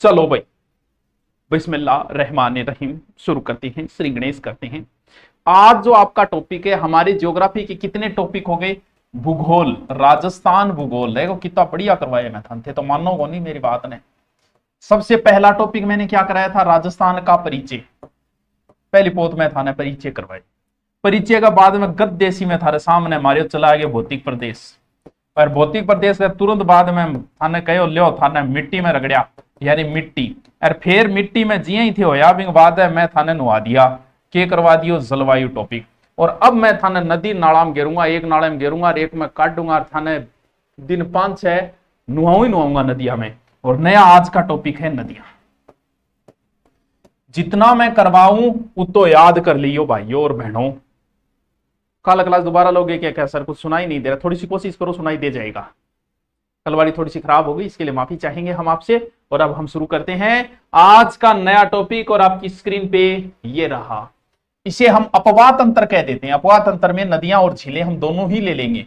चलो भाई, बिस्मिल्लाह रहमान रहीम, शुरू करते हैं, श्री गणेश करते हैं। आज जो आपका टॉपिक है, हमारे ज्योग्राफी के कितने टॉपिक हो गए? भूगोल, राजस्थान भूगोल। देखो कितना बढ़िया करवाया मैं था, थे तो मानो को नहीं मेरी बात ने। सबसे पहला टॉपिक मैंने क्या कराया था? राजस्थान का परिचय। पहली पोत में था ना परिचय करवाए। परिचय का बाद में गद्देसी में थारे सामने मारे चला गया भौतिक प्रदेश, और भौतिक प्रदेश के तुरंत बाद में थाने कहो लियो थाने मिट्टी में रगड़िया, यानी मिट्टी। और फिर मिट्टी में जिये ही थे होया भी बाद है मैं थाने नुआ दिया, के करवा दियो जलवायु टॉपिक। और अब मैं थाने नदी नाला में गिरूंगा, एक नाले में गिरूंगा और एक में काटूंगा, थाने दिन 5-6 नुआऊ ही नुआऊंगा नदिया में। और नया आज का टॉपिक है नदियां। जितना मैं करवाऊं उतो याद कर लियो भाइयों और बहनों। कल क्लास दोबारा लोगे क्या? क्या सर कुछ सुनाई नहीं दे रहा? थोड़ी सी कोशिश करो, सुनाई दे जाएगा। कल वाली थोड़ी सी खराब हो गई, इसके लिए माफी चाहेंगे हम आपसे। और अब हम शुरू करते हैं आज का नया टॉपिक, और आपकी स्क्रीन पे ये रहा। इसे हम अपवाद तंत्र कह देते हैं। अपवाद तंत्र में नदियां और झीलें हम दोनों ही ले लेंगे।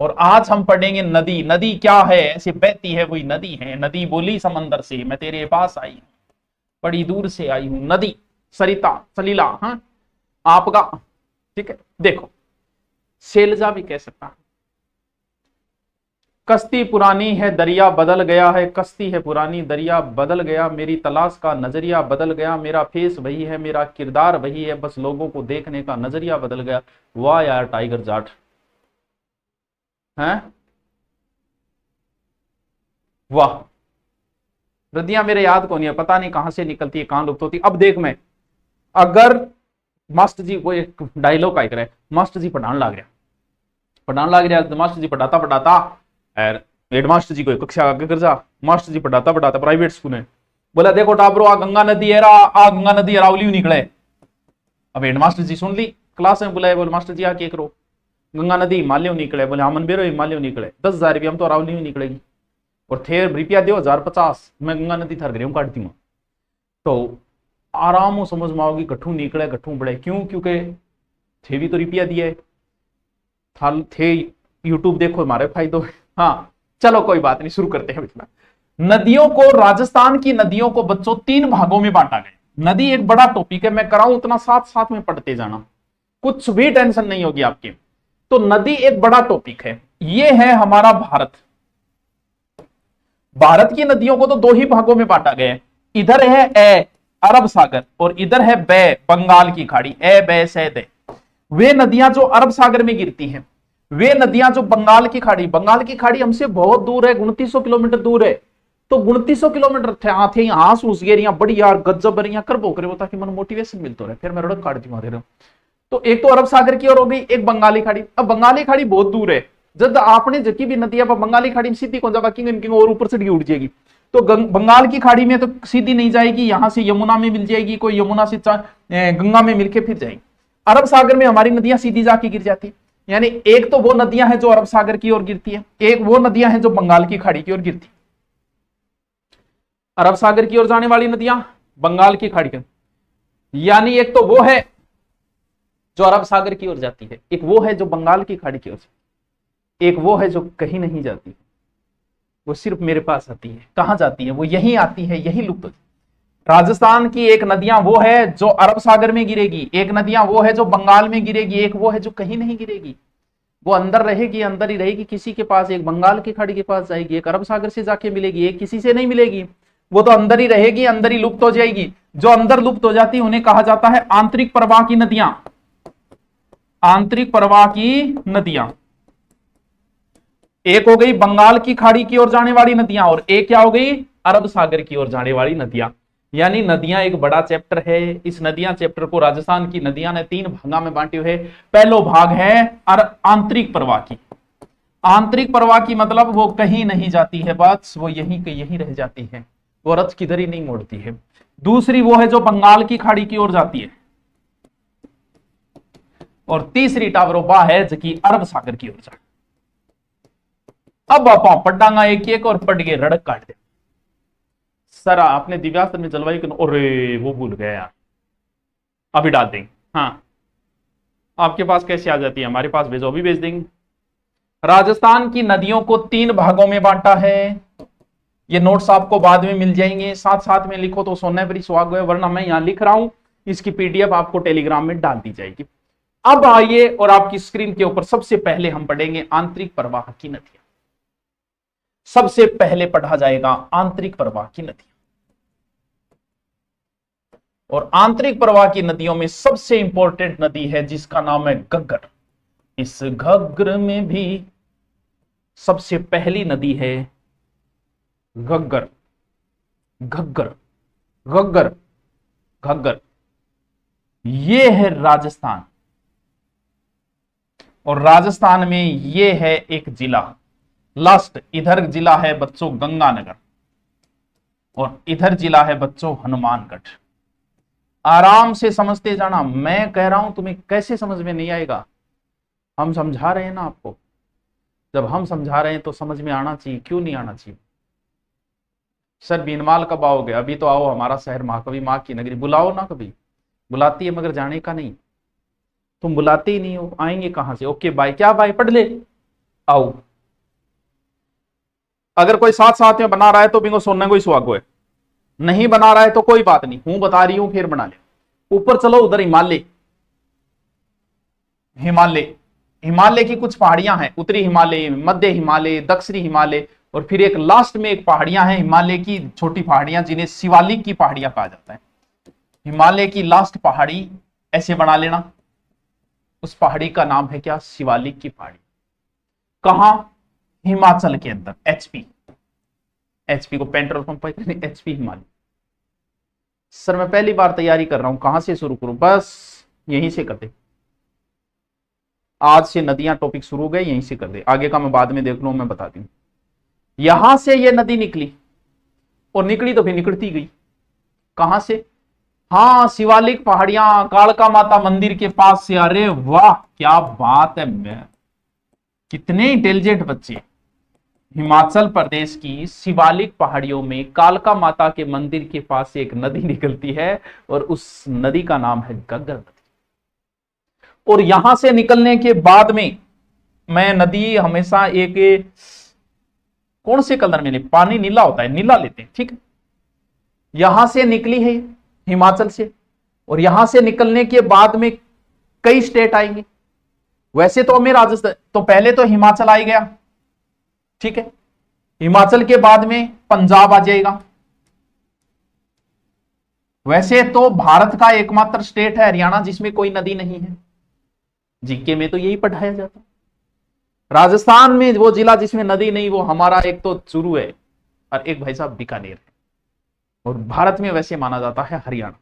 और आज हम पढ़ेंगे नदी। नदी क्या है? ऐसे बहती है वही नदी है। नदी बोली समंदर से, मैं तेरे पास आई, बड़ी दूर से आई हूं। नदी, सरिता, सलीला, हाँ आपका, ठीक है। देखो, शैलजा भी कह सकता है। कश्ती पुरानी है दरिया बदल गया है, कश्ती है पुरानी दरिया बदल गया, मेरी तलाश का नजरिया बदल गया, मेरा फेस वही है, मेरा किरदार वही है, बस लोगों को देखने का नजरिया बदल गया। वाह यार टाइगर जाट, हैं वाह। नदियां मेरे याद को नहीं है, पता नहीं कहां से निकलती है, कहां लुप्त होती है। अब देख, मैं अगर मास्टर जी को एक डायलॉग का करे, मास्टर जी पढ़ाने लग रहा, मास्टर जी पढ़ाता पढ़ाता हेड मास्टर जी को कक्षा आगे कर जा, मास्टर जी पढ़ाता पढ़ाता प्राइवेट स्कूल में बोला देखो टाबरो आ गंगा नदी है, आ गंगा नदी रावली निकले। अब हेड मास्टर जी सुन ली, क्लास में बुलाए, बोले मास्टर जी आ क्या करो? गंगा नदी हिमालय निकले। बोले हाँ मन बेरो हिमालय निकले, 10,000 रुपया हम तो रावली में निकलेगी। और थे रुपया दो 1050, मैं गंगा नदी थर गरीब काटती हूँ। तो आराम समझ में आओगी, गठू निकले गठू बढ़े। क्यों? क्योंकि थे भी तो रुपया दिया है, थे यूट्यूब देखो हमारे फायदो। हाँ चलो कोई बात नहीं, शुरू करते हैं। नदियों को, राजस्थान की नदियों को बच्चों 3 भागों में बांटा गया। नदी एक बड़ा टॉपिक है, मैं कराऊं उतना साथ साथ में पढ़ते जाना, कुछ भी टेंशन नहीं होगी आपकी। तो नदी एक बड़ा टॉपिक है। ये है हमारा भारत। भारत की नदियों को तो 2 ही भागों में बांटा गया है। इधर है ए अरब सागर और इधर है बे बंगाल की खाड़ी। ए बे से दे, वे नदियां जो अरब सागर में गिरती हैं, वे नदियां जो बंगाल की खाड़ी हमसे बहुत दूर है, 2900 किलोमीटर दूर है। तो 2900 किलोमीटर थे यहाँ सूस गए बड़ी यार गजब बरिया कर बोकरे वो, ताकि मन मोटिवेशन मिलता रहे। फिर मैं रड़क काट दी रहे। तो एक तो अरब सागर की ओर हो गई, एक बंगाली खाड़ी। अब बंगाली खाड़ी बहुत दूर है, जब आपने जकी भी नदियां बंगाली खाड़ी में सीधी कौन जाएगी और ऊपर से उड़ जाएगी। तो बंगाल की खाड़ी में तो सीधी नहीं जाएगी, यहां से यमुना में मिल जाएगी, कोई यमुना से गंगा में मिलके फिर जाएगी। अरब सागर में हमारी नदियां सीधी जाके गिर जाती है। यानी एक तो वो नदियां हैं जो अरब सागर की ओर गिरती है, एक वो नदियां हैं जो बंगाल की खाड़ी की ओर गिरती है। अरब सागर की ओर जाने वाली नदियां, बंगाल की खाड़ी की, यानी एक तो वो है जो अरब सागर की ओर जाती है, एक वो है जो बंगाल की खाड़ी की ओर, एक वो है जो कहीं नहीं जाती, वो सिर्फ मेरे पास आती है। कहां जाती है? वो यहीं आती है, यही लुप्त होती। राजस्थान की एक नदियां वो है जो अरब सागर में गिरेगी, एक नदियां वो है जो बंगाल में गिरेगी, एक वो है जो कहीं नहीं गिरेगी, वो अंदर रहेगी, अंदर ही रहेगी किसी के पास। एक बंगाल की खाड़ी के पास जाएगी, एक अरब सागर से जाके मिलेगी, एक किसी से नहीं मिलेगी, वो तो अंदर ही रहेगी, अंदर ही लुप्त हो जाएगी। जो अंदर लुप्त हो जाती है उन्हें कहा जाता है आंतरिक प्रवाह की नदियां। आंतरिक प्रवाह की नदियां एक हो गई बंगाल की खाड़ी की ओर जाने वाली नदियां, और एक क्या हो गई? अरब सागर की ओर जाने वाली नदियां। यानी नदियां एक बड़ा चैप्टर है। इस नदियां चैप्टर को राजस्थान की नदियां ने 3 भागों में बांटे हुए। पहलो भाग है आंतरिक प्रवाह की। आंतरिक प्रवाह की मतलब वो कहीं नहीं जाती है, बस वो यहीं के यहीं रह जाती है, वो रथ किधर ही नहीं मोड़ती है। दूसरी वो है जो बंगाल की खाड़ी की ओर जाती है, और तीसरी टावरोबा है जो कि अरब सागर की ओर जाती है। अब आप पढ़ांगा एक एक और पढ़ के रड़क काट दे। सर आपने दिव्यास्त्र में जलवायु के, अरे वो भूल गया यार, अभी डाल देंगे। हाँ आपके पास कैसे आ जाती है? हमारे पास भेजो, अभी भेज देंगे। राजस्थान की नदियों को 3 भागों में बांटा है। ये नोट्स आपको बाद में मिल जाएंगे, साथ साथ में लिखो तो सोने पर सुहाग है, वरना मैं यहां लिख रहा हूं, इसकी पीडीएफ आपको टेलीग्राम में डाल दी जाएगी। अब आइए और आपकी स्क्रीन के ऊपर सबसे पहले हम पढ़ेंगे आंतरिक प्रवाह की नदियां। सबसे पहले पढ़ा जाएगा आंतरिक प्रवाह की नदियां। और आंतरिक प्रवाह की नदियों में सबसे इंपॉर्टेंट नदी है जिसका नाम है घग्गर। इस घग्गर में भी सबसे पहली नदी है घग्गर। घग्गर घग्गर घग्गर, ये है राजस्थान। और राजस्थान में ये है एक जिला, लास्ट इधर जिला है बच्चों गंगानगर, और इधर जिला है बच्चों हनुमानगढ़। आराम से समझते जाना, मैं कह रहा हूं तुम्हें कैसे समझ में नहीं आएगा, हम समझा रहे हैं ना आपको। जब हम समझा रहे हैं तो समझ में आना चाहिए, क्यों नहीं आना चाहिए। सर बीनमाल कब आओगे? अभी तो आओ, हमारा शहर महाकवि मां की नगरी, बुलाओ ना, कभी बुलाती है मगर जाने का नहीं। तुम बुलाते ही नहीं हो, आएंगे कहां से? ओके बाय, क्या बाय, पढ़ ले, आओ। अगर कोई साथ साथ में बना रहा है तो बिंगो सोने को ही सुहागो है, नहीं बना रहा है तो कोई बात नहीं, हूं बता रही हूं फिर बना ले। ऊपर चलो, उधर हिमालय। हिमालय हिमालय की कुछ पहाड़ियां हैं, उत्तरी हिमालय, मध्य हिमालय, दक्षिणी हिमालय, और फिर एक लास्ट में एक पहाड़ियां हैं हिमालय की छोटी पहाड़ियां, जिन्हें शिवालिक की पहाड़ियां कहा जाता है। हिमालय की लास्ट पहाड़ी ऐसे बना लेना, उस पहाड़ी का नाम है क्या? शिवालिक की पहाड़ी। कहां? हिमाचल के अंदर, एचपी। एचपी को पेट्रोल पंप पर, एचपी हिमालय। सर मैं पहली बार तैयारी कर रहा हूं, कहां से शुरू करूं? बस यहीं से कर दे, आज से नदियां टॉपिक शुरू हो गए, यहीं से कर दे, आगे का मैं बाद में देख लूं, मैं बता दूं। यहां से ये नदी निकली, और निकली तो फिर निकलती गई। कहां से? हाँ, शिवालिक पहाड़ियां, कालका माता मंदिर के पास से। अरे वाह, क्या बात है, मैं कितने इंटेलिजेंट बच्चे। हिमाचल प्रदेश की शिवालिक पहाड़ियों में कालका माता के मंदिर के पास से एक नदी निकलती है, और उस नदी का नाम है घग्गर नदी। और यहां से निकलने के बाद में, मैं नदी हमेशा एक कौन से कलर में ले, पानी नीला होता है, नीला लेते हैं, ठीक है। यहां से निकली है हिमाचल से, और यहां से निकलने के बाद में कई स्टेट आएंगे। वैसे तो हमें राजस्थान, तो पहले तो हिमाचल आ गया, ठीक है। हिमाचल के बाद में पंजाब आ जाएगा। वैसे तो भारत का एकमात्र स्टेट है हरियाणा जिसमें कोई नदी नहीं है, जीके में तो यही पढ़ाया जाता। राजस्थान में वो जिला जिसमें नदी नहीं, वो हमारा एक तो चूरू है, और एक भाई साहब बीकानेर है। और भारत में वैसे माना जाता है हरियाणा।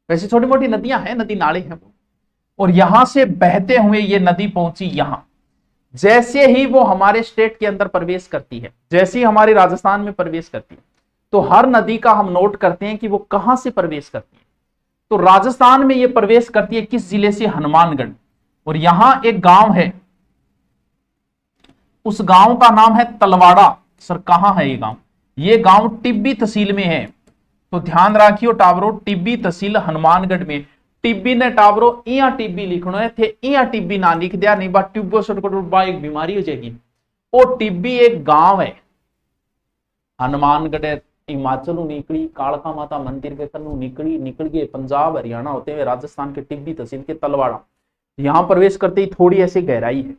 वैसे छोटी मोटी नदियां हैं, नदी नाले हैं वो। और यहां से बहते हुए ये नदी पहुंची यहां। जैसे ही वो हमारे स्टेट के अंदर प्रवेश करती है, जैसे ही हमारे राजस्थान में प्रवेश करती है, तो हर नदी का हम नोट करते हैं कि वो कहां से प्रवेश करती है। तो राजस्थान में ये प्रवेश करती है किस जिले से? हनुमानगढ़। और यहां एक गांव है, उस गांव का नाम है तलवाड़ा। सर कहां है ये गांव? ये गांव टिब्बी तहसील में है। तो ध्यान रखियो टावरो, टिब्बी तहसील हनुमानगढ़ में। टिब्बी ने टावरो इया टिब्बी लिखनो है थे, इया टिब्बी ना लिख दिया, नहीं बात ट्यूबो सटको एक बीमारी हो जाएगी। और टिब्बी एक गांव है, हनुमानगढ़ हिमाचल निकली, कालका माता मंदिर के कन्नू निकली, निकल गए पंजाब हरियाणा होते हुए राजस्थान के टिब्बी तहसील के तलवाड़ा। यहां प्रवेश करते ही थोड़ी ऐसी गहराई है,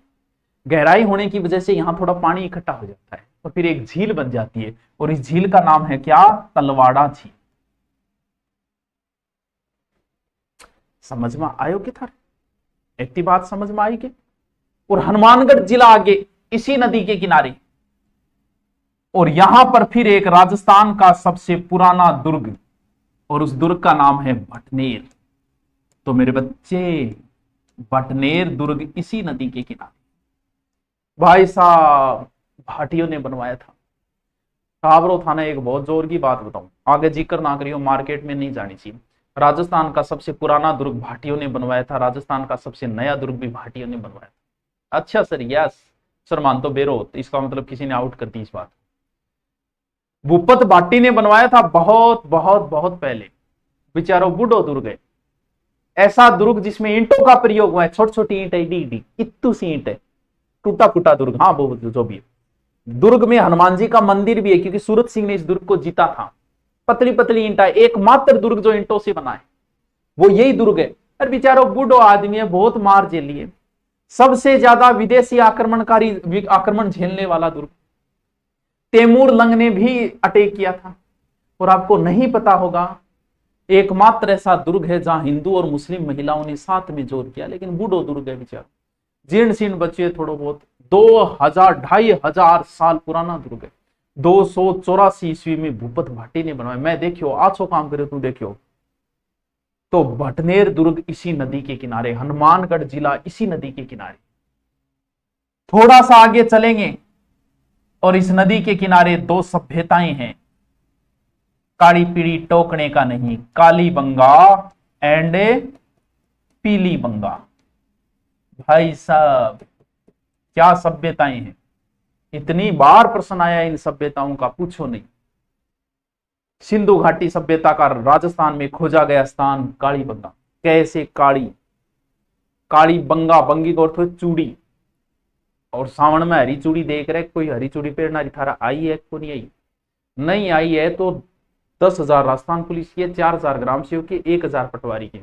गहराई होने की वजह से यहां थोड़ा पानी इकट्ठा हो जाता है, और फिर एक झील बन जाती है, और इस झील का नाम है क्या? तलवाड़ा झील। समझ में आयो कि था? इतनी बात समझ में आई कि? और हनुमानगढ़ जिला आगे इसी नदी के किनारे, और यहां पर फिर एक राजस्थान का सबसे पुराना दुर्ग, और उस दुर्ग का नाम है भटनेर। तो मेरे बच्चे, भटनेर दुर्ग इसी नदी के किनारे भाई साहब भाटियों ने बनवाया था। टावरो थाना, एक बहुत जोर की बात बताऊं, आगे जिक्र ना करियो, मार्केट में नहीं जानी चाहिए। राजस्थान का सबसे पुराना दुर्ग भाटियों ने बनवाया था, राजस्थान का सबसे नया दुर्ग भी भाटियों ने बनवाया था। अच्छा सर, यस सर, मान तो बेरो, तो इसका मतलब किसी ने आउट कर दी इस बात। भूपत भाटी ने बनवाया था बहुत बहुत बहुत पहले, बेचारो बूढ़ो दुर्ग है। ऐसा दुर्ग जिसमें ईंटों का प्रयोग हुआ है, छोटी छोटी ईंट है, डी इत्तू सी ईंट है, टूटा फूटा दुर्ग, हाँ वो जो भी है। दुर्ग में हनुमान जी का मंदिर भी है, क्योंकि सूरत सिंह ने इस दुर्ग को जीता था। पतली पतली ईंटा, एकमात्र दुर्ग जो ईंटों से बना है वो यही दुर्ग है। अरे बेचारो बूढ़ो आदमी है, बहुत मार झेली है, सबसे ज्यादा विदेशी आक्रमण झेलने वाला दुर्ग। तैमूर लंग ने भी अटैक किया था। और आपको नहीं पता होगा, एकमात्र ऐसा दुर्ग है जहां हिंदू और मुस्लिम महिलाओं ने साथ में जोर किया, लेकिन बूढ़ो दुर्ग है बेचारा, जीर्ण शीर्ण बचे थोड़ो बहुत। 2,000-2,500 साल पुराना दुर्ग है। 284 ईस्वी में भूपत भाटी ने बनवाया। मैं देखियो आछो काम करे तू देखियो। तो भटनेर दुर्ग इसी नदी के किनारे, हनुमानगढ़ जिला इसी नदी के किनारे। थोड़ा सा आगे चलेंगे और इस नदी के किनारे दो सभ्यताएं हैं, काली पीली टोकने का नहीं, काली बंगा एंड पीली बंगा। भाई साहब क्या सभ्यताएं हैं, इतनी बार प्रश्न आया इन सभ्यताओं का, पूछो नहीं। सिंधु घाटी सभ्यता का राजस्थान में खोजा गया स्थान काली बंगा। कैसे काली, काली बंगा, बंगी को अर्थ है चूड़ी, और सावन में हरी चूड़ी देख रहे, कोई हरी चूड़ी पहनना थारा आई है को नहीं आई? नहीं आई है तो 10,000 राजस्थान पुलिस के, 4,000 ग्राम सेवक के, 1,000 पटवारी के,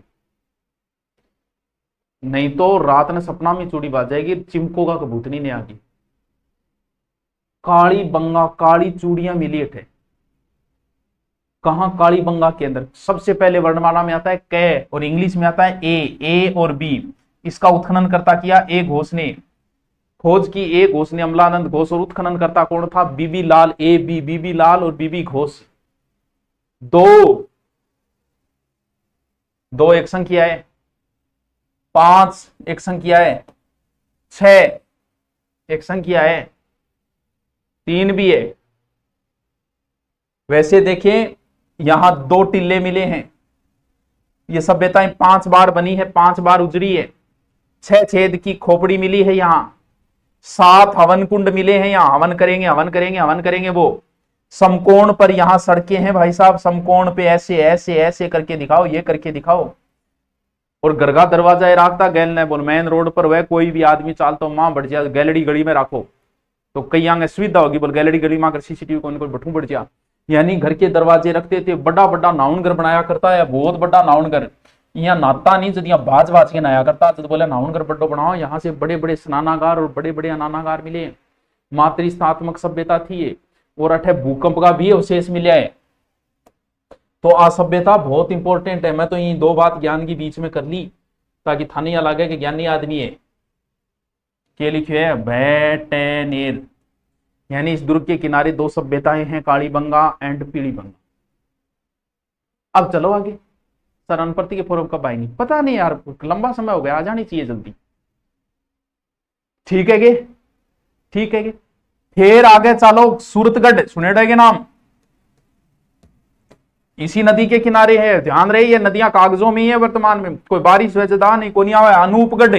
नहीं तो रात ने सपना में चूड़ी बाज जाएगी, चिमकोगा कबूतनी ने आगे। काली बंगा, काली चूड़ियां मिली थे कहां? काली बंगा के अंदर। सबसे पहले वर्णमाला में आता है क और इंग्लिश में आता है ए और बी। इसका उत्खनन करता किया ए घोष ने, खोज की ए घोष ने, अमलानंद घोष, और उत्खनन करता कौन था? बीबी लाल, बीबी लाल और बीबी घोष। दो एक संख्या है, 5 एक संख्या है, 6 एक संख्या है, 3 भी है। वैसे देखें यहां 2 टिल्ले मिले हैं, ये सभ्यताएं 5 बार बनी है, 5 बार उजड़ी है। 6 छेद की खोपड़ी मिली है यहां, 7 हवन कुंड मिले हैं, यहां हवन करेंगे हवन करेंगे हवन करेंगे। वो समकोण पर यहां सड़कें हैं भाई साहब, समकोण पे ऐसे ऐसे ऐसे करके दिखाओ, ये करके दिखाओ। और गरगा दरवाजा है राखता गैल ने बोल, मेन रोड पर वह कोई भी आदमी चालता मां बढ़ जाए, गैलरी गली में राखो तो कई आगे सुविधा होगी, बोल गैलरी गली में अगर सीसीटीवी को बठू बढ़ जा। यानी घर के दरवाजे रखते थे, बड़ा बड़ा नाउन घर बनाया करता है, बहुत बड़ा नाउन घर। यहाँ नाता नहीं जब यहाँ बाज बाज के नया करता, तो बोले नाउन घर बड़ो बनाओ। यहाँ से बड़े बड़े स्नानागार और बड़े बड़े अनानागार मिले। मातृस्थात्मक सभ्यता थी ये, और अठे भूकंप का भी अवशेष मिला है। तो असभ्यता बहुत इंपॉर्टेंट है। मैं तो ये 2 बात ज्ञान की बीच में कर ली ताकि थाने यह लगे कि ज्ञानी आदमी है। क्या लिखे है? भटनेर, यानी इस दुर्ग के किनारे 2 सभ्यताएं हैं, काली बंगा एंड पीली बंगा। अब चलो आगे। सर अनप्रति के पूर्व कब आएंगे? पता नहीं यार, लंबा समय हो गया, आ जानी चाहिए जल्दी। ठीक है गे, ठीक है गे। फिर आगे चलो, सूरतगढ़ सुनेगा के नाम, इसी नदी के किनारे है। ध्यान रहे ये नदियां कागजों में ही है वर्तमान में, कोई बारिश वजदा नहीं, को नहीं आवा। अनूपगढ़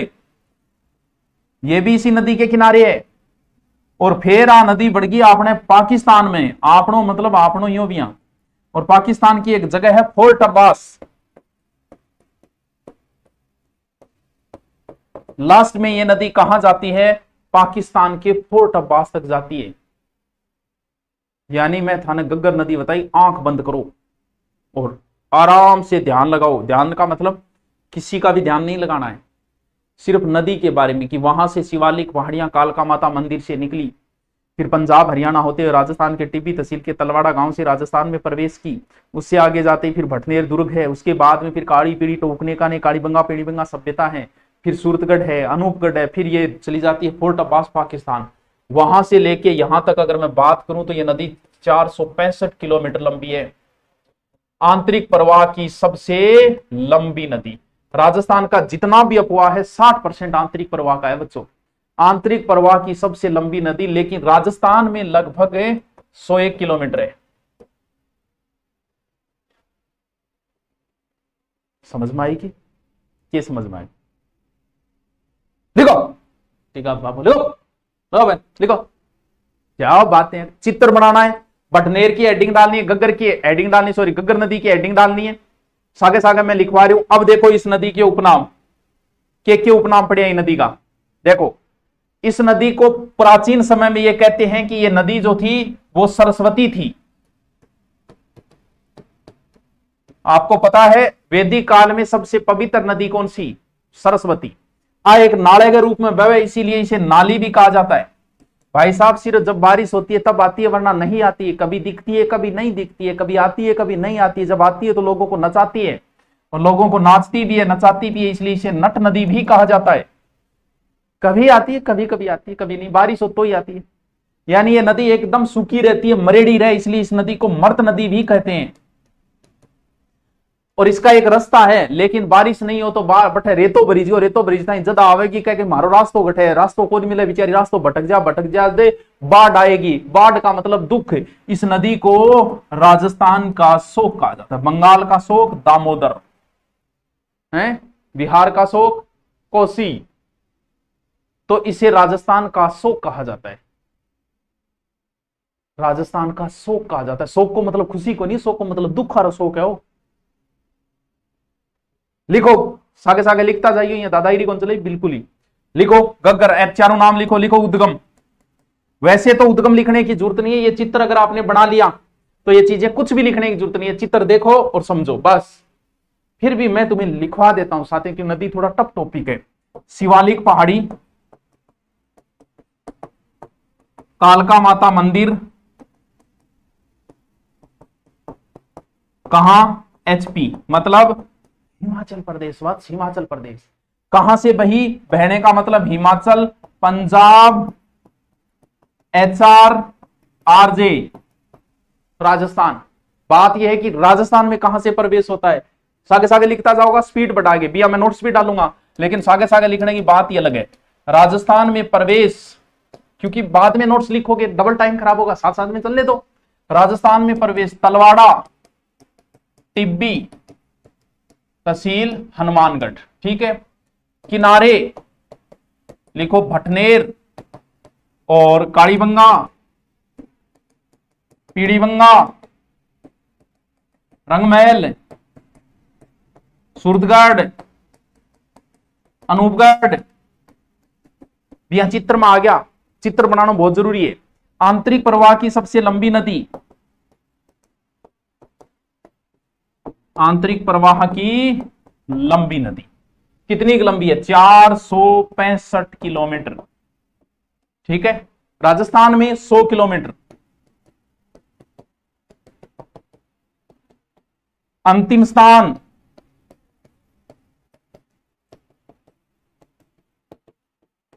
ये भी इसी नदी के किनारे है। और फिर आ नदी बढ़ गई आपने पाकिस्तान में, आपनो मतलब आपनो यो भी। और पाकिस्तान की एक जगह है फोर्ट अब्बास, लास्ट में ये नदी कहां जाती है? पाकिस्तान के फोर्ट अब्बास तक जाती है। यानी मैं थाने गग्गर नदी बताई, आंख बंद करो और आराम से ध्यान लगाओ। ध्यान का मतलब किसी का भी ध्यान नहीं लगाना है, सिर्फ नदी के बारे में, कि वहां से शिवालिक पहाड़ियां कालका माता मंदिर से निकली, फिर पंजाब हरियाणा होते हुए राजस्थान के टिब्बी तहसील के तलवाड़ा गांव से राजस्थान में प्रवेश की। उससे आगे जाते फिर भटनेर दुर्ग है, उसके बाद में फिर काली पीड़ी टोकने का ने काली बंगा पीड़ी बंगा सभ्यता है, फिर सूरतगढ़ है, अनूपगढ़ है, फिर ये चली जाती है फोर्ट अब्बास पाकिस्तान। वहां से लेके यहां तक अगर मैं बात करूं तो ये नदी 465 किलोमीटर लंबी है। आंतरिक प्रवाह की सबसे लंबी नदी। राजस्थान का जितना भी अपवाह है 60% आंतरिक प्रवाह का है बच्चों। आंतरिक प्रवाह की सबसे लंबी नदी, लेकिन राजस्थान में लगभग 101 किलोमीटर है। समझ में आएगी? ये समझ में आएगी? लिखो, ठीक है बाबू, लिखो लिखो। क्या बातें हैं, चित्र बनाना है, भटनेर की हेडिंग डालनी है, गग्गर की हेडिंग डालनी, सॉरी गग्गर नदी की हेडिंग डालनी है। सागे सागे मैं लिखवा रही हूं। अब देखो इस नदी के उपनाम, के उपनाम पड़े हैं नदी का। देखो इस नदी को प्राचीन समय में ये कहते हैं कि ये नदी जो थी वो सरस्वती थी। आपको पता है वैदिक काल में सबसे पवित्र नदी कौन सी? सरस्वती। एक नाले के रूप में बहे, इसीलिए इसे नाली भी कहा जाता है। भाई साहब सिर्फ जब बारिश होती है तब आती है, वरना नहीं आती है। कभी दिखती है कभी नहीं दिखती है, कभी आती है कभी नहीं आती है। जब आती है तो लोगों को नचाती है, और लोगों को नाचती भी है नचाती भी है, इसलिए इसे नट नदी भी कहा जाता है। कभी आती है कभी कभी आती है, कभी नहीं। बारिश हो तो ही आती है। यानी ये नदी एकदम सूखी रहती है, मरेड़ी रहे, इसलिए इस नदी को मर्त नदी भी कहते हैं। और इसका एक रास्ता है, लेकिन बारिश नहीं हो तो बटे रेतो भरी जो रेतो भरी जदा आवेगी कह के मारो रास्तो गठे, रास्तो को नहीं मिले बेचारी, रास्तो भटक जा दे, बाढ़ आएगी। बाढ़ का मतलब दुख। इस नदी को राजस्थान का शोक कहा जाता है। बंगाल का शोक दामोदर है, बिहार का शोक कोसी, तो इसे राजस्थान का शोक कहा जाता है। राजस्थान का शोक कहा जाता है। शोक को मतलब खुशी को नहीं, शोक को मतलब दुख और शोक है वो। लिखो, सागे सागे लिखता जाइए, या दादागिरी कौन चले, बिल्कुल ही लिखो। गग्गर चारों नाम लिखो। लिखो उद्गम। वैसे तो उद्गम लिखने की जरूरत नहीं है, ये चित्र अगर आपने बना लिया तो ये चीजें कुछ भी लिखने की जरूरत नहीं है। चित्र देखो और समझो बस। फिर भी मैं तुम्हें लिखवा देता हूं साथ, कि नदी थोड़ा टफ टॉपिक है। शिवालिक पहाड़ी, कालका माता मंदिर कहां? एचपी मतलब हिमाचल प्रदेश। बात हिमाचल प्रदेश। कहां से बही? बहने का मतलब हिमाचल, पंजाब, एचआर, आरजे, राजस्थान। बात यह है कि राजस्थान में कहां से प्रवेश होता है। सागे सागे लिखता जाओगा, स्पीड बढ़ा के भैया मैं नोट्स भी डालूंगा, लेकिन सागे सागे लिखने की बात ही अलग है। राजस्थान में प्रवेश, क्योंकि बाद में नोट्स लिखोगे डबल टाइम खराब होगा, साथ साथ में चलने दो। राजस्थान में प्रवेश तलवाड़ा, टिब्बी, तहसील हनुमानगढ़। ठीक है। किनारे लिखो भटनेर और कालीबंगा, पीड़ीबंगा, रंगमहल, सूरतगढ़, अनूपगढ़। यह चित्र में आ गया। चित्र बनाना बहुत जरूरी है। आंतरिक प्रवाह की सबसे लंबी नदी, आंतरिक प्रवाह की लंबी नदी कितनी लंबी है? 465 किलोमीटर। ठीक है। राजस्थान में 100 किलोमीटर। अंतिम स्थान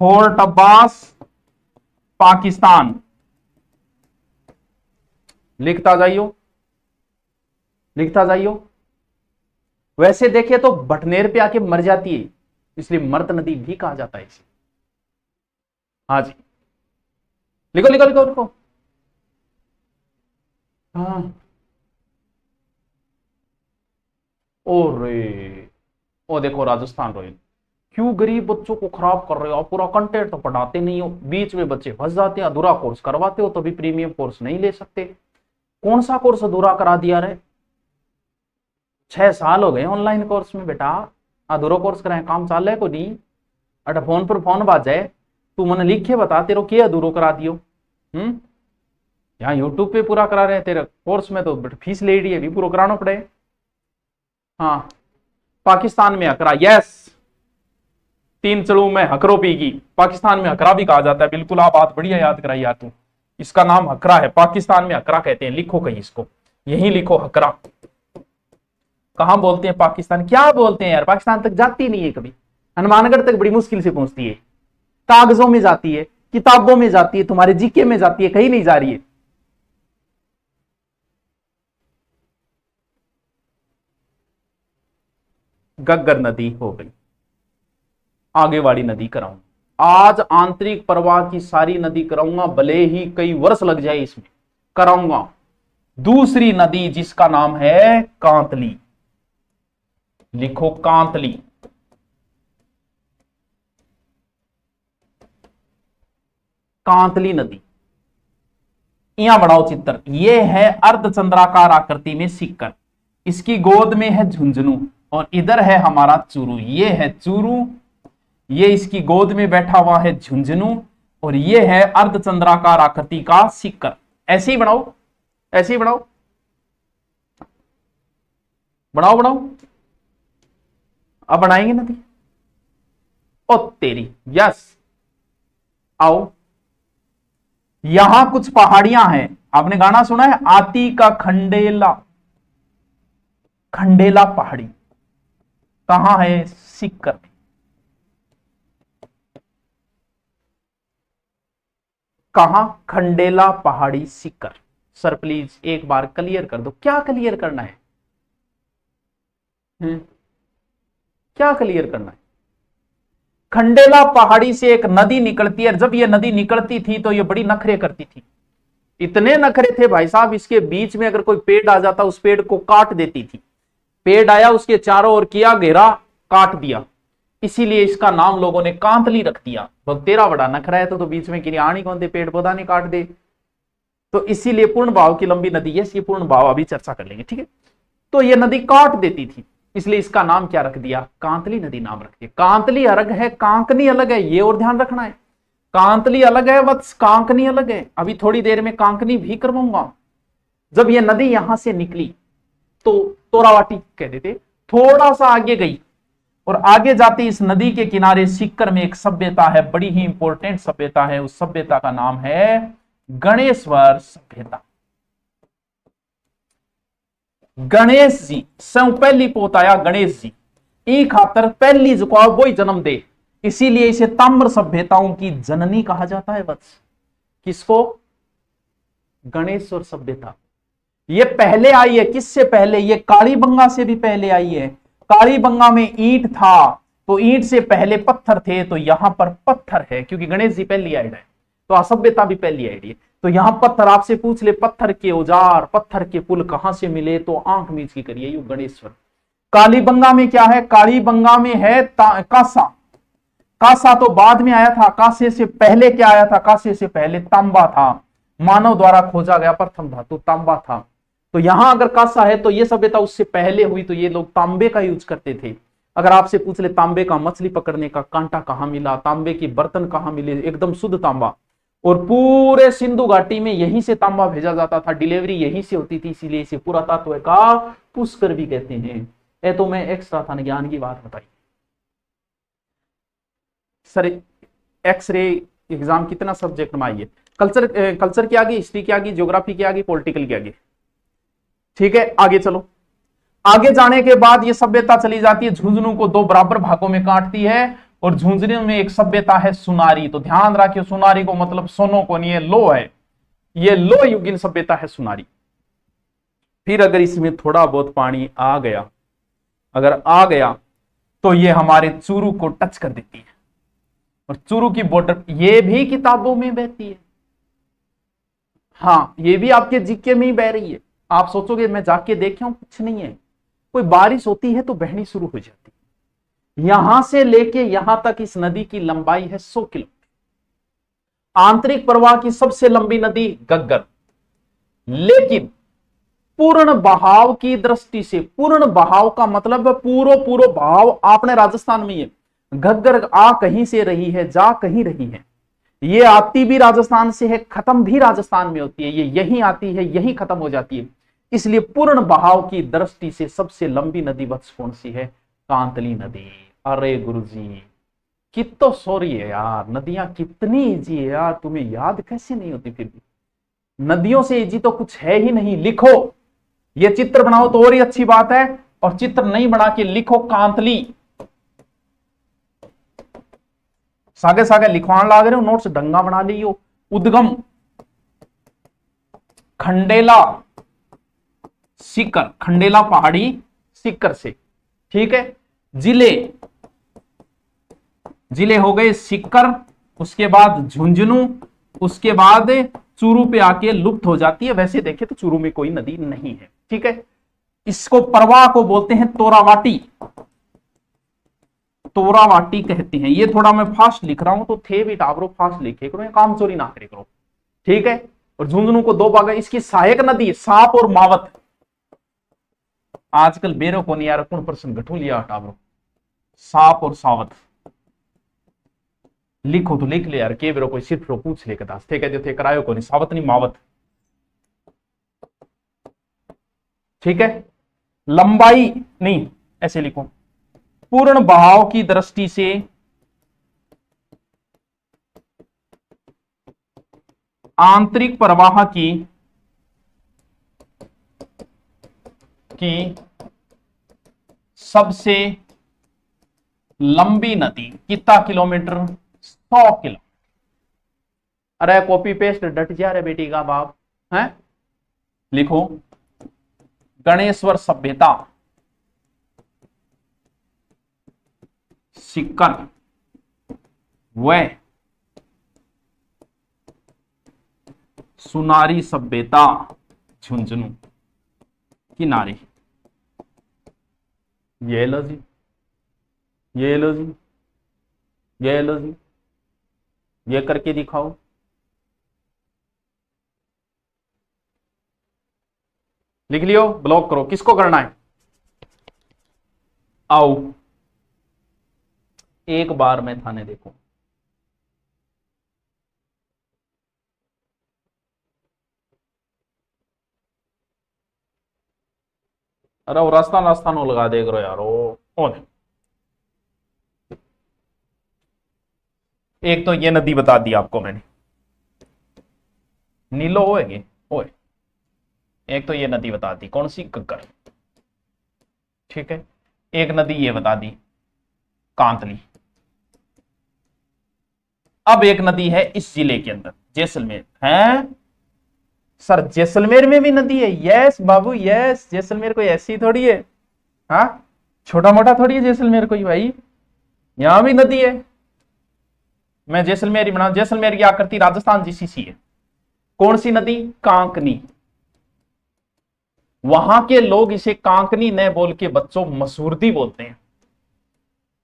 फोर्ट अब्बास, पाकिस्तान। लिखता जाइयो, लिखता जाइयो। वैसे देखिए तो भटनेर पे आके मर जाती है, इसलिए मर्त नदी भी कहा जाता है इसे। हाँ जी, लिखो लिखो लिखो लिखो। हाँ, ओरे ओ देखो राजस्थान रॉयल। क्यों गरीब बच्चों को खराब कर रहे हो आप? पूरा कंटेंट तो पढ़ाते नहीं हो, बीच में बच्चे फंस जाते हैं। अधूरा कोर्स करवाते हो, तभी प्रीमियम कोर्स नहीं ले सकते। कौन सा कोर्स अधूरा करा दिया रे? 6 साल हो गए ऑनलाइन कोर्स में बेटा, अधूरा कोर्स कराए, काम चाल है को नहीं। अट फोन पर फोन बाजे, तू मन लिख के बता तेरे के अधूरो करा दियो। यहाँ यूट्यूब पे पूरा करा रहे हैं, तेरे कोर्स में तो फीस ले रही है, भी पूरा कराना पड़े। हाँ, पाकिस्तान में हकरा, यस 3 चलू में हकरो पीगी। पाकिस्तान में हकरा भी कहा जाता है, बिल्कुल। आप बात बढ़िया याद कराई यार तू। इसका नाम हकरा है, पाकिस्तान में हकरा कहते हैं। लिखो कहीं इसको, यही लिखो हकरा। कहां बोलते हैं पाकिस्तान? क्या बोलते हैं यार, पाकिस्तान तक जाती नहीं है कभी। हनुमानगढ़ तक बड़ी मुश्किल से पहुंचती है, कागजों में जाती है, किताबों में जाती है, तुम्हारे जीके में जाती है, कहीं नहीं जा रही है। गग्गर नदी हो गई। आगे वाली नदी कराऊंगा आज। आंतरिक प्रवाह की सारी नदी कराऊंगा, भले ही कई वर्ष लग जाए, इसमें कराऊंगा। दूसरी नदी जिसका नाम है कांतली। लिखो कांतली। कांतली नदी, यहां बढ़ाओ चित्र। यह है अर्धचंद्राकार आकृति में सिक्कर, इसकी गोद में है झुंझुनू, और इधर है हमारा चूरू। ये है चूरू, ये इसकी गोद में बैठा हुआ है झुंझुनू, और ये है अर्धचंद्राकार आकृति का सीकर। ऐसे ही बनाओ, ऐसे ही बनाओ, बनाओ बनाओ। अब बनाएंगे नदी। ओ तेरी, यस, आओ। यहां कुछ पहाड़ियां हैं। आपने गाना सुना है, आती का खंडेला, खंडेला पहाड़ी कहां है? सीकर में। कहां? खंडेला पहाड़ी, सीकर। सर प्लीज एक बार क्लियर कर दो, क्या क्लियर करना है? क्या क्लियर करना है? खंडेला पहाड़ी से एक नदी निकलती है। जब ये नदी निकलती थी तो ये बड़ी नखरे करती थी। इतने नखरे थे भाई साहब, इसके बीच में अगर कोई पेड़ आ जाता उस पेड़ को काट देती थी। पेड़ आया, उसके चारों ओर किया घेरा, काट दिया। इसीलिए इसका नाम लोगों ने कांतली रख दिया। तेरा बड़ा नखरा है तो बीच में किरी आनी कौन दे, पेड़ पौधा नहीं काट दे। तो इसीलिए पूर्ण भाव की लंबी नदी है, ये पूर्ण भाव अभी चर्चा कर लेंगे, ठीक है। तो ये नदी काट देती थी, इसलिए इसका नाम क्या रख दिया? कांतली नदी नाम रख दिया। कांतली अलग है, कांकनी अलग है, ये और ध्यान रखना है। कांतली अलग है वत्स, कांकनी अलग है। अभी थोड़ी देर में कांकनी भी करवाऊंगा। जब ये नदी यहां से निकली तो तोरावाटी कहते थे, थोड़ा सा आगे गई और आगे जाती इस नदी के किनारे सीकर में एक सभ्यता है, बड़ी ही इंपॉर्टेंट सभ्यता है। उस सभ्यता का नाम है गणेश्वर सभ्यता। गणेश जी सौ पहली पोत आया, गणेश जी ई खातर पहली जुकाव वो ही जन्म दे, इसीलिए इसे ताम्र सभ्यताओं की जननी कहा जाता है। वत्स किसको? गणेश्वर सभ्यता। ये पहले आई है, किससे पहले? ये कालीबंगा से भी पहले आई है। कालीबंगा में ईंट था तो ईंट से पहले पत्थर थे, तो यहां पर पत्थर है क्योंकि गणेश जी पहली आइड है, तो असभ्यता भी पहली आइड है। तो यहां पत्थर, आपसे पूछ ले पत्थर के औजार, पत्थर के पुल कहां से मिले, तो आंख मीच की करिए, यू गणेश्वर। कालीबंगा में क्या है? कालीबंगा में है कासा। कासा तो बाद में आया था, कासे से पहले क्या आया था? कासे से पहले तांबा था, मानव द्वारा खोजा गया प्रथम धातु तांबा था। तो यहां अगर कासा है तो ये सभ्यता उससे पहले हुई, तो ये लोग तांबे का यूज करते थे। अगर आपसे पूछ ले तांबे का मछली पकड़ने का कांटा कहां मिला, तांबे की बर्तन कहां मिले, एकदम शुद्ध तांबा, और पूरे सिंधु घाटी में यहीं से तांबा भेजा जाता था, डिलीवरी यहीं से होती थी, इसीलिए इसे पुरातत्व का पुष्कर भी कहते हैं। ये तो मैं एक्स्ट्रा था ज्ञान की बात बताई। सर एक्सरे एग्जाम कितना सब्जेक्ट में आई है? कल्चर की आगे, हिस्ट्री की आगे, ज्योग्राफी की आगे, पॉलिटिकल की आगे, ठीक है। आगे चलो। आगे जाने के बाद ये सभ्यता चली जाती है, झुंझुनू को दो बराबर भागों में काटती है, और झुंझुनू में एक सभ्यता है सुनारी। तो ध्यान रखिए, सुनारी को मतलब सोनो को नहीं, ये लो है, ये लो युगीन सभ्यता है सुनारी। फिर अगर इसमें थोड़ा बहुत पानी आ गया, अगर आ गया तो ये हमारे चूरू को टच कर देती है, और चूरू की बॉर्डर ये भी किताबों में बहती है। हाँ, ये भी आपके जीके में ही बह रही है। आप सोचोगे मैं जाके देखा हूं, कुछ नहीं है। कोई बारिश होती है तो बहनी शुरू हो जाती है। यहां से लेके यहां तक इस नदी की लंबाई है 100 किलोमीटर। आंतरिक प्रवाह की सबसे लंबी नदी गग्गर, लेकिन पूर्ण बहाव की दृष्टि से, पूर्ण बहाव का मतलब पूरो बहाव आपने राजस्थान में है। घग्गर आ कहीं से रही है, जा कहीं रही है, ये आती भी राजस्थान से है, खत्म भी राजस्थान में होती है, ये यहीं आती है, यहीं खत्म हो जाती है। इसलिए पूर्ण बहाव की दृष्टि से सबसे लंबी नदी वत्स कौन सी है? कांतली नदी। अरे गुरुजी कितो सॉरी है यार, नदियां कितनी इजी है यार, तुम्हें याद कैसे नहीं होती? फिर भी नदियों से इजी तो कुछ है ही नहीं। लिखो, ये चित्र बनाओ तो और ही अच्छी बात है, और चित्र नहीं बना के लिखो कांतली, सागे सागे लिखवान लाग रहे हो, नोट्स ढंगा बना लियो। उद्गम खंडेला सीकर, खंडेला पहाड़ी सीकर से, ठीक है। जिले, जिले हो गए सीकर, उसके बाद झुंझुनू, उसके बाद चूरू पे आके लुप्त हो जाती है। वैसे देखे तो चूरू में कोई नदी नहीं है, ठीक है। इसको परवाह को बोलते हैं तोरावाटी, तोरावाटी कहते हैं। ये थोड़ा मैं फास्ट लिख रहा हूं तो थे भी टावरो फास्ट लिखे करो, काम चोरी ना करे करो, ठीक है। और झुंझुनू को दो भाग, इसकी सहायक नदी साप और मावत। आजकल बेरो को नहीं यार, कौन प्रश्न घटू लिया टावरो, साप और सावत। लिखो तो लिख ले यार, के बेरो कोई सिर्फ रो पूछ ले कदास थे, जो थे करायो को नहीं, सावत नहीं मावत। ठीक है, लंबाई नहीं, ऐसे लिखो, पूर्ण बहाव की दृष्टि से आंतरिक प्रवाह की सबसे लंबी नदी कितना किलोमीटर? 100 किलो। अरे कॉपी पेस्ट डट जा रहे बेटी का बाप है। लिखो, गणेश्वर सभ्यता सिक्कन व सुनारी सभ्यता झुंझुनू किनारे। ये लो जी, ये लो जी, ये लो जी, ये करके दिखाओ। लिख लियो, ब्लॉक करो। किसको करना है? आओ एक बार मैं थाने देखो। अरे वो रास्ता रास्ता नो लगा देख रहे यार। ओ एक तो ये नदी बता दी आपको मैंने, नीलो होएगी ओए। एक तो ये नदी बता दी, कौन सी? गग्गर। ठीक है, एक नदी ये बता दी, कांतली। अब एक नदी है इस जिले के अंदर, जैसलमेर है। सर जैसलमेर में भी नदी है? यस बाबू यस, जैसलमेर कोई ऐसी थोड़ी है, हाँ छोटा मोटा थोड़ी है जैसलमेर कोई भाई, यहां भी नदी है। मैं जैसलमेर ही बना, जैसलमेर की आकृति राजस्थान जीसीसी है। कौन सी नदी? कांकनी। वहां के लोग इसे कांकनी न बोल के बच्चों मसूरदी बोलते हैं।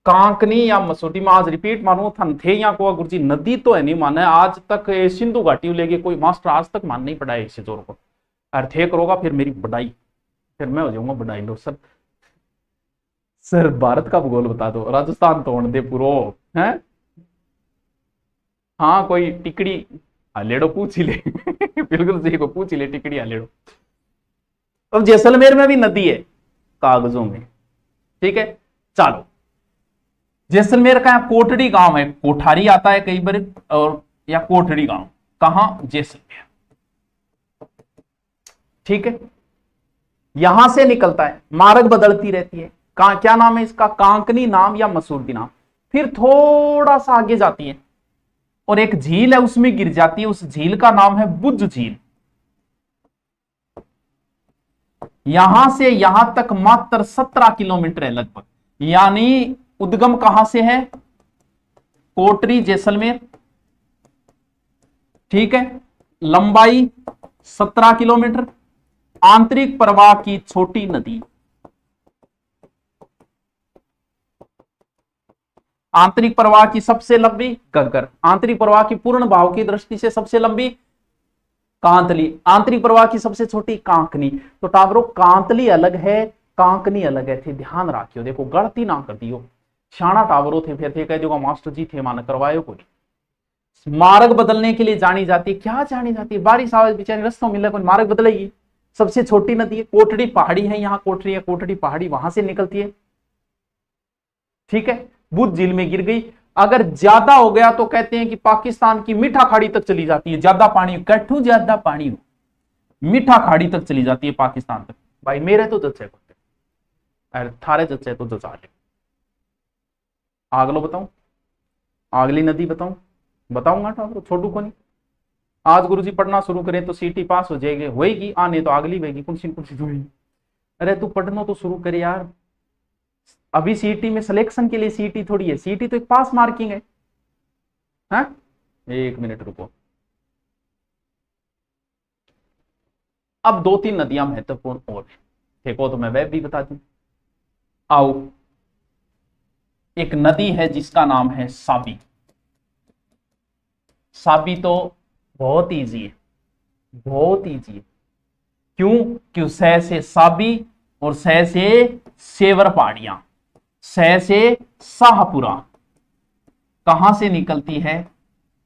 कांकनी या मसूरदी। मैं आज रिपीट मानू था थे यहाँ को गुरुजी, नदी तो है नहीं माना है आज तक, सिंधु घाटी लेके कोई मास्टर आज तक मान नहीं पड़ा है इसे जोर को। अरे थे करोगा फिर मेरी बढ़ाई, फिर मैं हो जाऊंगा बढ़ाई लो सर। सर भारत का भूगोल बता दो, राजस्थान तोड़ दे पूरो है। हाँ कोई टिकड़ी हालेड़ो पूछ ही ले बिल्कुल सही को पूछ ही ले, टिकड़ी हालेड़ो। अब जैसलमेर में भी नदी है कागजों में। ठीक है चलो, जैसलमेर का कोटड़ी गांव है, कोठारी आता है कई बार, और या कोटड़ी गांव, कहां? जैसलमेर। ठीक है, यहां से निकलता है, मार्ग बदलती रहती है। क्या नाम है इसका? कांकनी नाम या मसूरदी नाम। फिर थोड़ा सा आगे जाती है और एक झील है उसमें गिर जाती है, उस झील का नाम है बुद्ध झील। यहां से यहां तक मात्र 17 किलोमीटर है लगभग, यानी उद्गम कहां से है? कोटरी जैसलमेर। ठीक है, लंबाई 17 किलोमीटर, आंतरिक प्रवाह की छोटी नदी। आंतरिक प्रवाह की सबसे लंबी गग्गर, आंतरिक प्रवाह की पूर्ण भाव की दृष्टि से सबसे लंबी कांतली, आंतरिक प्रवाह की सबसे छोटी कांकनी। तो टावरो कांतली अलग है, कांकनी अलग है, थे ध्यान रखियो, देखो गलती ना कर दियो। शाना टावरो थे फिर थे कह जो मास्टर जी थे मान करवायो कोई। मार्ग बदलने के लिए जानी जाती है, क्या जानी जाती है? बारिश आवे बेचारी रस्तों मिले कोई मार्ग बदलेगी। सबसे छोटी नदी है, कोटड़ी पहाड़ी है, यहाँ कोटड़ी है, कोटड़ी पहाड़ी वहां से निकलती है। ठीक है, बुद्ध झील में गिर गई। अगर ज्यादा हो गया तो कहते हैं कि पाकिस्तान की मीठा खाड़ी तक चली जाती है, ज्यादा पानी कठू ज्यादा पानी हो, मीठा खाड़ी तक चली जाती है पाकिस्तान तक। भाई मेरे तो जच्चे करते, अरे थारे जच्चे तो जचा ले। आगलो बताऊं, अगली नदी बताऊं? बताऊंगा तो छोटू को नहीं। आज गुरुजी पढ़ना शुरू करें तो सीटी पास हो जाएगी, होएगी आने तो अगली होगी, कुछ तो होगी। अरे तू पढ़ना तो शुरू करे यार, अभी सीटी में सिलेक्शन के लिए सीटी थोड़ी है, सीटी तो एक पास मार्किंग है। हाँ? एक मिनट रुको, अब 2-3 नदियां महत्वपूर्ण और देखो तो मैं वह भी बता दूं। आओ, एक नदी है जिसका नाम है साबी। साबी तो बहुत इजी है, बहुत इजी है। क्यों? क्यों? सह से साबी और सह से सेवर पहाड़ियां, सह से शाहपुरा, कहां से निकलती है?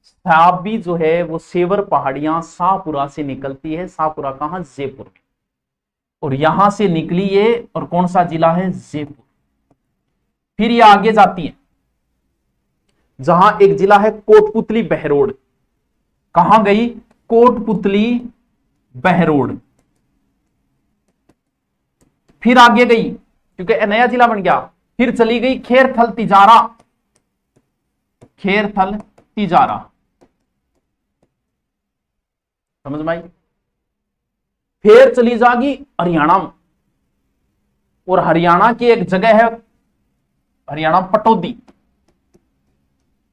साबी जो है वो सेवर पहाड़ियां शाहपुरा से निकलती है। शाहपुरा कहां? जयपुर में। और यहां से निकली ये, और कौन सा जिला है? जयपुर। फिर ये आगे जाती है, जहां एक जिला है कोटपुतली बहरोड। कहां गई? कोटपुतली बहरोड। फिर आगे गई, क्योंकि नया जिला बन गया। फिर चली गई खेरथल तिजारा। खेरथल तिजारा, समझ में आई? फिर चली जाएगी हरियाणा में, और हरियाणा की एक जगह है हरियाणा पटौदी,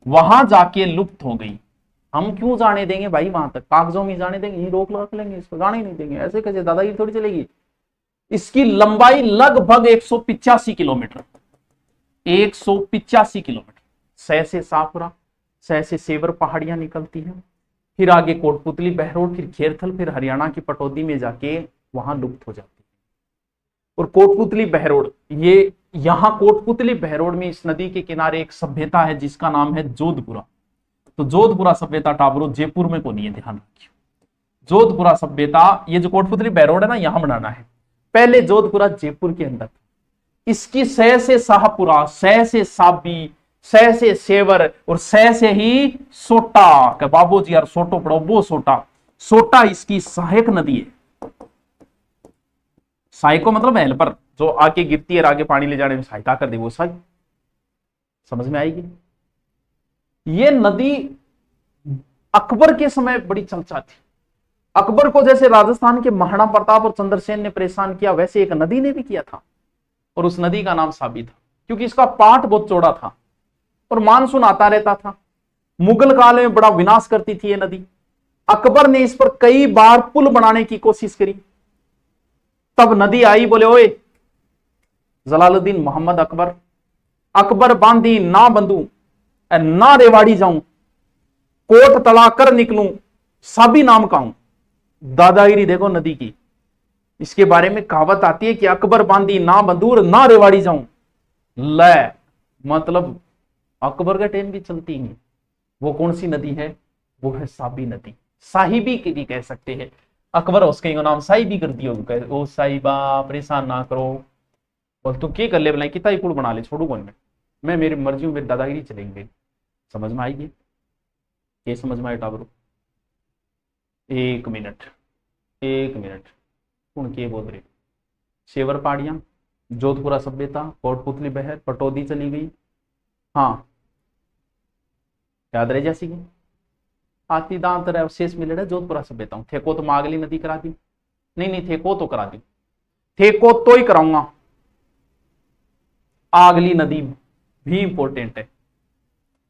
वहां जाके लुप्त हो गई। हम क्यों जाने देंगे भाई वहां तक? कागजों में जाने देंगे? रोक रख लेंगे, इसको जाने ही नहीं देंगे। ऐसे कैसे? दादागिरी थोड़ी चलेगी। इसकी लंबाई लगभग 185 किलोमीटर। 185 किलोमीटर। सह से शाहपुरा, सह से सेवर पहाड़ियां निकलती हैं, फिर आगे कोटपुतली बहरोड, फिर खेरथल, फिर हरियाणा की पटौदी में जाके वहां लुप्त हो जाती है। और कोटपुतली बहरोड, ये यहां कोटपुतली बहरोड में इस नदी के किनारे एक सभ्यता है जिसका नाम है जोधपुरा। तो जोधपुरा सभ्यता टाबरो जयपुर में को नहीं है, ध्यान रखिए। जोधपुरा सभ्यता, ये जो कोटपुतली बहरोड है ना, यहां बनाना है। पहले जोधपुरा जयपुर के अंदर। इसकी सह से शाहपुरा, सह से साबी, सह से सेवर, और सह से ही सोटा। के बाबू जी यार सोटो पढ़ो, वो सोटा। सोटा इसकी सहायक नदी है। सहायको मतलब हेल्पर, जो आके गिरती है और आगे पानी ले जाने में सहायता कर दे, वो सही। समझ में आएगी? ये नदी अकबर के समय बड़ी चर्चा थी। अकबर को जैसे राजस्थान के महाराणा प्रताप और चंद्रसेन ने परेशान किया, वैसे एक नदी ने भी किया था, और उस नदी का नाम साबी था, क्योंकि इसका पाट बहुत चौड़ा था और मानसून आता रहता था। मुगल काल में बड़ा विनाश करती थी ये नदी। अकबर ने इस पर कई बार पुल बनाने की कोशिश करी। तब नदी आई, बोले ओए जलालुद्दीन मोहम्मद अकबर, अकबर बांधी ना बंधू ना रेवाड़ी जाऊं, कोट तला कर निकलूं, साबी नाम का हूं। दादागिरी देखो नदी की। इसके बारे में कहावत आती है कि अकबर बांधी ना बंदूर ना रेवाड़ी जाऊं। ले मतलब अकबर का ट्रेन भी चलती है। वो कौन सी नदी है? वो है साबी नदी। साहिबी की भी कह सकते हैं। अकबर उसके नाम साहिबी कर दियो, ओ साहिबा परेशान ना करो, और तू क्या कर ले बनाई, कितना ही पुल बना ले, छोड़ू कौन मैं मेरी मर्जी हूं, मेरी दादागिरी चलेंगे। समझ में आएगी? ये समझ में आए टाबरो? एक मिनट कौन के बोल रहे? सेवर पहाड़ियां, जोधपुरा सभ्यता, कोटपुतली बहर, पटौदी चली गई। हाँ याद रह जैसी की हाथी दांत अवशेष मिले रहे जोधपुरा सभ्यता हूं। ठेको तो मागली नदी करा दी? नहीं ठेको तो करा दी, ठेको तो ही कराऊंगा। आगली नदी भी इंपॉर्टेंट है,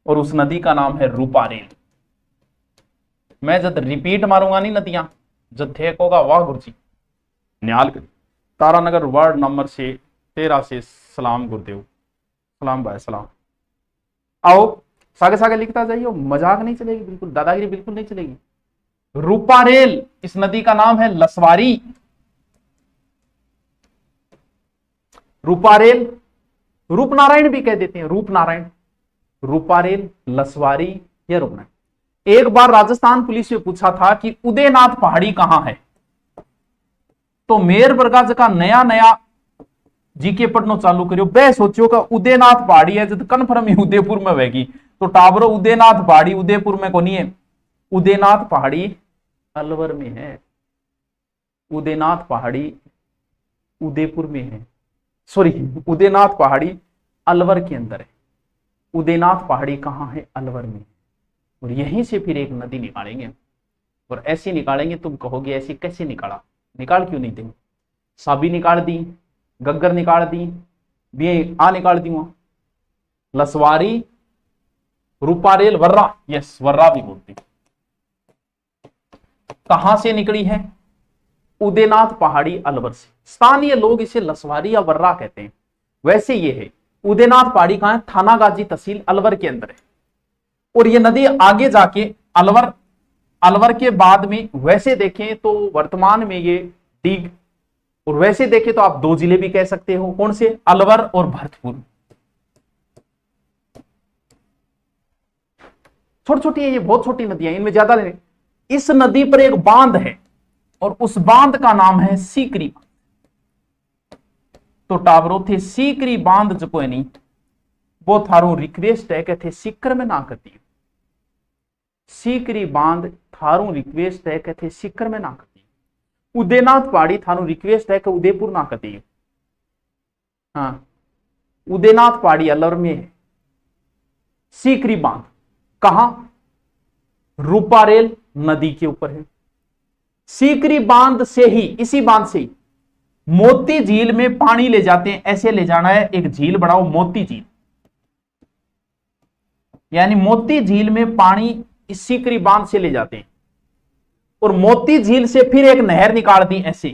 और उस नदी का नाम है रूपारेल। मैं जब रिपीट मारूंगा नहीं नदियां, जब ठेक होगा वाह गुरुजी न्याल तारानगर वार्ड नंबर 13 से सलाम गुरुदेव, सलाम भाई सलाम। आओ सागे सागे लिखता जाइए, मजाक नहीं चलेगी, बिल्कुल दादागिरी बिल्कुल नहीं चलेगी। रूपारेल, इस नदी का नाम है लसवारी। रूपारेल, रूपनारायण भी कह देते हैं, रूपनारायण, रूपारेल, लसवारी या रूपनारायण। एक बार राजस्थान पुलिस ने पूछा था कि उदयनाथ पहाड़ी कहां है, तो मेयर बरगाज का नया जीके पढ़नो चालू करियो। बे सोचियो का उदयनाथ पहाड़ी है जब कन्फर्म ही उदयपुर में होगी, तो टाबरो उदयनाथ पहाड़ी उदयपुर में को नहीं है। उदयनाथ पहाड़ी अलवर में है। उदयनाथ पहाड़ी उदयपुर में है, सॉरी उदयनाथ पहाड़ी अलवर के अंदर है। उदयनाथ पहाड़ी कहां है? अलवर में। और यहीं से फिर एक नदी निकालेंगे, और ऐसी निकालेंगे तुम कहोगे ऐसी कैसे निकाला? निकाल क्यों नहीं देंगे? साबी निकाल दी, गग्गर निकाल दी, निकाल दी, वहां लसवारी, रूपारेल, वर्रा, यस वर्रा भी बोलती। कहां से निकली है? उदयनाथ पहाड़ी अलवर से। स्थानीय लोग इसे लसवारी या वर्रा कहते हैं, वैसे ये है उदयनाथ पहाड़ी कहां है? थानागाजी तहसील अलवर के अंदर है। और ये नदी आगे जाके अलवर के बाद में वैसे देखें तो वर्तमान में ये डीग, और वैसे देखें तो आप दो जिले भी कह सकते हो, कौन से? अलवर और भरतपुर। छोटी छोटी है, ये बहुत छोटी नदियां, इनमें ज्यादा नहीं। इस नदी पर एक बांध है और उस बांध का नाम है सीकरी बांध। तो टाबरो थे सीकरी बांध जो कोई नहीं, वो थारू रिक्वेस्ट है कहते सीकर में ना करती। सीकरी बांध थारू रिक्वेस्ट है कहते सीकर में ना करती। उदयनाथ पहाड़ी थारू रिक्वेस्ट है कि उदयपुर ना करती। हाँ, उदयनाथ पहाड़ी अलवर में है। सीकरी बांध कहां? रूपारेल नदी के ऊपर है। सीकरी बांध से ही, इसी बांध से ही मोती झील में पानी ले जाते हैं। ऐसे ले जाना है, एक झील बनाओ मोती झील, यानी मोती झील में पानी इस सीकरी बांध से ले जाते हैं और मोती झील से फिर एक नहर निकाल दी ऐसे।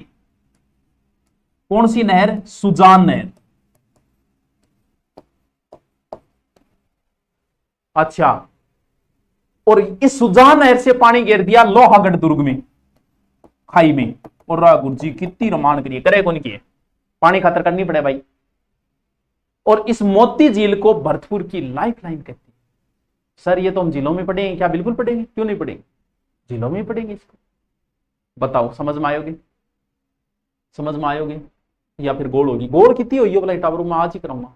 कौन सी नहर? सुजान नहर। अच्छा, और इस सुजान नहर से पानी गिर दिया लोहागढ़ दुर्ग में, खाई में। और गुरु जी कितनी रमान करिए, करे कौन किए, पानी खातर करनी पड़े भाई। और इस मोती झील को भरतपुर की लाइफ लाइन कहते हैं। सर ये तो हम झीलों में पढ़ेंगे क्या? बिल्कुल पढ़ेंगे, क्यों नहीं पढ़ेंगे, झीलों में ही पढ़ेंगे इसको। बताओ समझ में आयोगे? समझ में आयोगे या फिर गोल होगी? गोल कितनी हुई वाला टावर में आज ही कराऊंगा,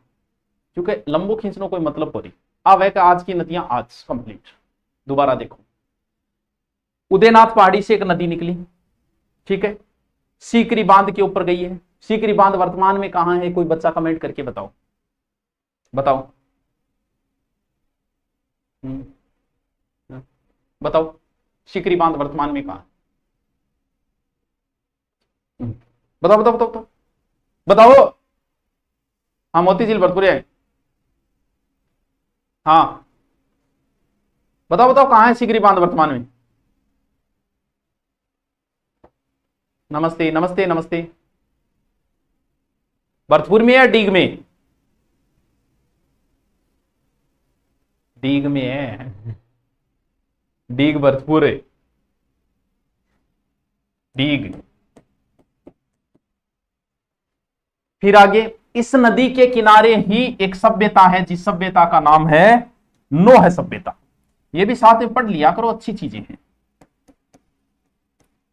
क्योंकि लंबो खींचने कोई मतलब हो रही। अब है कि आज की नदियां आज कंप्लीट। दोबारा देखो, उदयनाथ पहाड़ी से एक नदी निकली, ठीक है, सीकरी बांध के ऊपर गई है। सीकरी बांध वर्तमान में कहां है? कोई बच्चा कमेंट करके बताओ, बताओ। बताओ सीकरी बांध वर्तमान में कहां है? बताओ बताओ बताओ बताओ बताओ। हाँ, मोती झील भरतपुर है। हाँ बताओ बताओ, कहां है सीकरी बांध वर्तमान में? नमस्ते नमस्ते नमस्ते। भरतपुर में है डीग में? डीग में है, डीग भरतपुर है, डीग। फिर आगे इस नदी के किनारे ही एक सभ्यता है, जिस सभ्यता का नाम है नोह सभ्यता। ये भी साथ में पढ़ लिया करो, अच्छी चीजें हैं।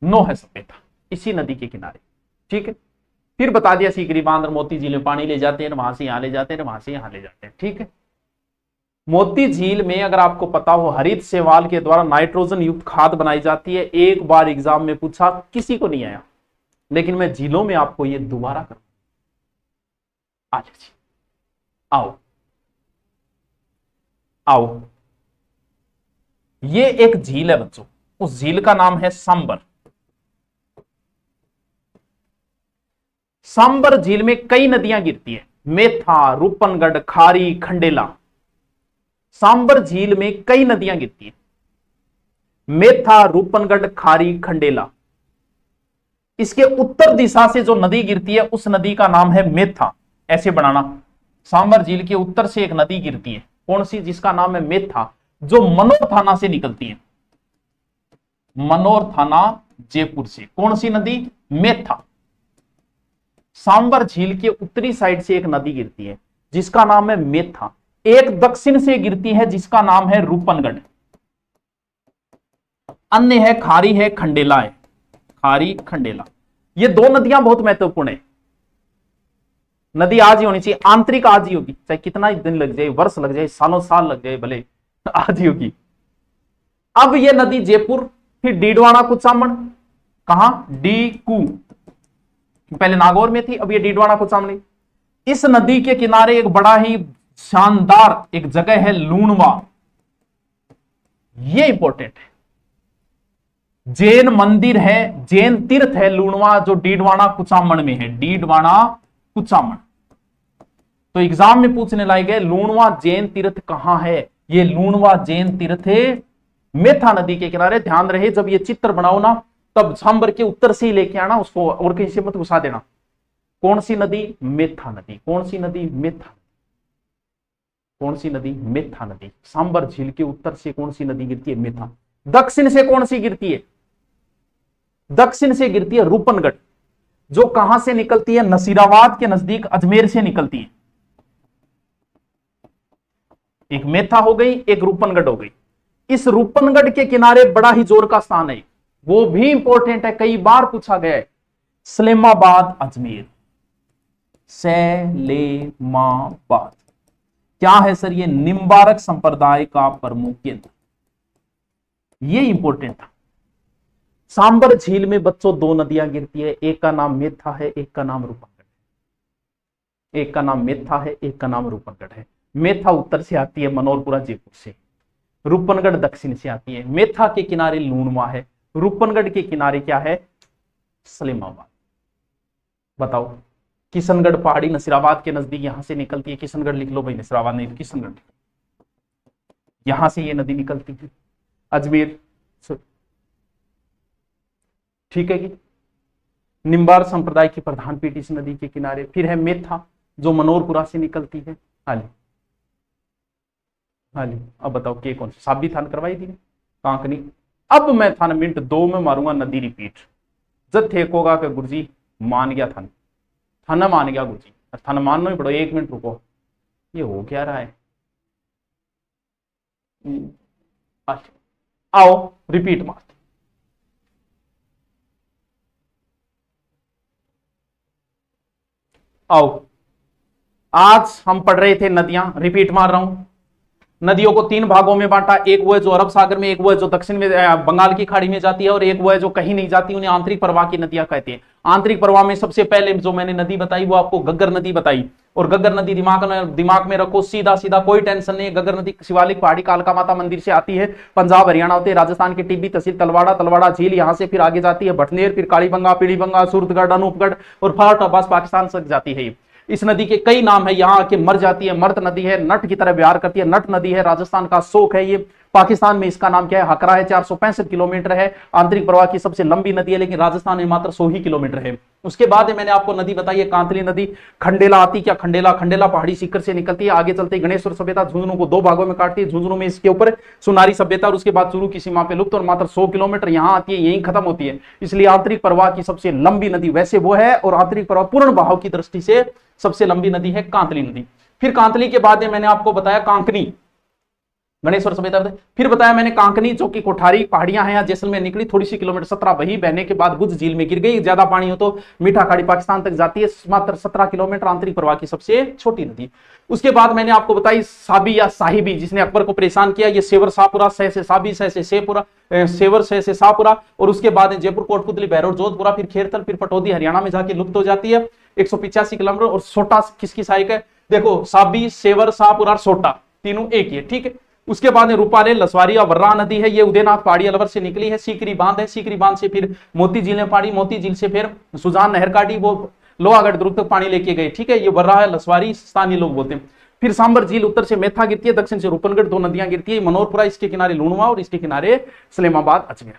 नोह सभ्यता इसी नदी के किनारे, ठीक है। फिर बता दिया सीकरी बांध और मोती झील में पानी ले जाते हैं, वहां से यहां ले जाते हैं, वहां से यहां ले जाते हैं, ठीक है। मोती झील में अगर आपको पता हो, हरित शैवाल के द्वारा नाइट्रोजन युक्त खाद बनाई जाती है। एक बार एग्जाम में पूछा, किसी को नहीं आया, लेकिन मैं झीलों में आपको ये दोबारा करूं। अच्छा जी, आओ आओ। ये एक झील है बच्चों, उस झील का नाम है सांबर। सांबर झील में कई नदियां गिरती है, मेथा, रूपनगढ़, खारी, खंडेला। सांबर झील में कई नदियां गिरती है, मेथा, रूपनगढ़, खारी, खंडेला। इसके उत्तर दिशा से जो नदी गिरती है उस नदी का नाम है मेथा। ऐसे बनाना, सांबर झील के उत्तर से एक नदी गिरती है, कौन सी? जिसका नाम है मेथा, जो मनोर थाना से निकलती है। मनोर थाना जयपुर से। कौन सी नदी? मेथा। सांबर झील के उत्तरी साइड से एक नदी गिरती है जिसका नाम है मेथा। एक दक्षिण से गिरती है जिसका नाम है रूपनगढ़। अन्य है खारी है, खंडेला है। खारी, खंडेला, ये दो नदियां बहुत महत्वपूर्ण है। नदी आज ही होनी चाहिए, आंतरिक आज ही होगी, चाहे कितना ही दिन लग जाए, वर्ष लग जाए, सालों साल लग जाए, भले आज ही होगी। अब ये नदी जयपुर, फिर डीडवाना, कुचामन। कहां? डीकू, पहले नागौर में थी, अब ये डीडवाना कुचामन। इस नदी के किनारे एक बड़ा ही शानदार एक जगह है, लूणवा। ये इंपॉर्टेंट है, जैन मंदिर है, जैन तीर्थ है लूणवा, जो डीडवाना कुचामन में है। डीडवाना कुचामन। तो एग्जाम में पूछने लायक है, लूणवा जैन तीर्थ कहां है? ये लूणवा जैन तीर्थ है मेथा नदी के किनारे। ध्यान रहे, जब ये चित्र बनाओ ना, तब सांबर के उत्तर से ही लेके आना उसको, और कहीं से मत घुसा देना। कौन सी नदी? मेथा नदी। कौन सी नदी? मेथा। कौन सी नदी? मेथा नदी। सांबर झील के उत्तर से कौन सी नदी गिरती है? मेथा। दक्षिण से कौन सी गिरती है? दक्षिण से गिरती है रूपनगढ़, जो कहां से निकलती है? नसीराबाद के नजदीक अजमेर से निकलती है। एक मेथा हो गई, एक रूपनगढ़ हो गई। इस रूपनगढ़ के किनारे बड़ा ही जोर का स्थान है, वो भी इंपॉर्टेंट है, कई बार पूछा गया है। सलेमाबाद अजमेर, सलेमाबाद क्या है सर? ये निम्बारक संप्रदाय का प्रमुख केंद्र, ये इंपॉर्टेंट था। सांबर झील में बच्चों दो नदियां गिरती है, एक का नाम मेथा है, एक का नाम रूपनगढ़ है। एक का नाम मेथा है, एक का नाम रूपनगढ़ है। मेथा उत्तर से आती है मनोरपुरा जयपुर से, रूपनगढ़ दक्षिण से आती है। मेथा के किनारे लूणवा है, रूपनगढ़ के किनारे क्या है? सलेमाबाद। बताओ, किशनगढ़ पहाड़ी नसीराबाद के नजदीक यहां से निकलती है। किशनगढ़ लिख लो भाई, नसीराबाद नहीं, किशनगढ़, यहां से ये नदी निकलती है। अजमेर, ठीक है कि निम्बार संप्रदाय की प्रधान पीठ इस नदी के किनारे। फिर है मेथा जो मनोरपुरा से निकलती है। हाली हाली, अब बताओ के कौन सा? साबी थान करवाई थी कांकनी। अब मैं थान मिनट 2 में मारूंगा नदी रिपीट, जब ठेकोगा के गुरुजी मान गया थान, थाना मान गया गुरुजी, थाना मानना ही पड़ो। 1 मिनट रुको, ये हो क्या रहा है? अच्छा आओ रिपीट मार। आओ, आज हम पढ़ रहे थे नदियां, रिपीट मार रहा हूं। नदियों को 3 भागों में बांटा, एक वो है जो अरब सागर में, एक वो है जो दक्षिण में बंगाल की खाड़ी में जाती है, और एक वो है जो कहीं नहीं जाती, उन्हें आंतरिक प्रवाह की नदियां कहते हैं। आंतरिक प्रवाह में सबसे पहले जो मैंने नदी बताई वो आपको गग्गर नदी बताई, और गग्गर नदी दिमाग में रखो, सीधा सीधा, कोई टेंशन नहीं। गग्गर नदी शिवालिक पहाड़ी कालका माता मंदिर से आती है, पंजाब हरियाणा होते राजस्थान के टिब्बी तहसील तलवाड़ा, तलवाड़ा झील, यहां से फिर आगे जाती है भटनेर, फिर कालीबंगा, पीढ़ीबंगा, सूरतगढ़, अनूपगढ़ और फर्स्ट अब्बास पाकिस्तान तक जाती है। इस नदी के कई नाम है, यहां आके मर जाती है, मर्द नदी है, नट की तरह व्यवहार करती है, नट नदी है, राजस्थान का शोक है ये। पाकिस्तान में इसका नाम क्या है? हकरा है, 465 किलोमीटर है, आंतरिक प्रवाह की सबसे लंबी नदी है, लेकिन राजस्थान में मात्र 100 ही किलोमीटर है। उसके बाद मैंने आपको नदी बताई है कांतली नदी। खंडेला आती, क्या खंडेला? खंडेला पहाड़ी सीकर से निकलती है, आगे चलते गणेश्वर सभ्यता झुंझुनू को 2 भागों में काटती है। झुंझुनू में इसके ऊपर सुनारी सभ्यता, और उसके बाद चूरू की सीमा पे लुप्त, और मात्र 100 किलोमीटर यहां आती है, यहीं खत्म होती है। इसलिए आंतरिक प्रवाह की सबसे लंबी नदी वैसे वो है, और आंतरिक प्रवाह पूर्ण बहाव की दृष्टि से सबसे लंबी नदी है कांतली नदी। फिर कांतली के बाद मैंने आपको बताया कांकनी, गणेश्वर सभ्यता। फिर बताया मैंने कांकनी जो कि कोठारी पहाड़ियां हैं, जैसलमेर निकली थोड़ी सी किलोमीटर 17 वही बहने के बाद गुज झील में गिर गई। ज्यादा पानी हो तो मीठा खाड़ी पाकिस्तान तक जाती है, मात्र 17 किलोमीटर, आंतरिक प्रवाह की सबसे छोटी नदी। उसके बाद मैंने आपको बताई साबी या साहिबी, जिसने अकबर को परेशान किया। ये सेवर शाहपुरा, सह से साबी, सह से शेपुरा, सेवर सह से शाहपुरा, और उसके बाद जयपुर, कोटपुतली, बहरोड, जोधपुरा, फिर खेरथल, फिर पटौदी हरियाणा में जाके लुप्त हो जाती है। 185 किलोमीटर। और सोटा किसकी सहायक है? देखो, साबी, सेवर, शाहपुरा, सोटा तीनों एक ही है, ठीक है। उसके बाद रूपाले, लसवारी और वर्रा नदी है, ये उदयनाथ पहाड़ी अलवर से निकली है। सीकरी बांध है, सीकरी बांध से फिर मोती झील में पानी, मोती झील से फिर सुजान नहर काटी, वो लोहागढ़ दुर्ग तक पानी लेके गए, ठीक है। ये वर्रा है, लसवारी स्थानीय लोग बोलते हैं। फिर सांबर झील उत्तर से मेथा गिरती है, दक्षिण से रूपनगढ़, 2 नदियां गिरती है। मनोरपुरा इसके किनारे लूणवा, और इसके किनारे सलेमाबाद अजमेर।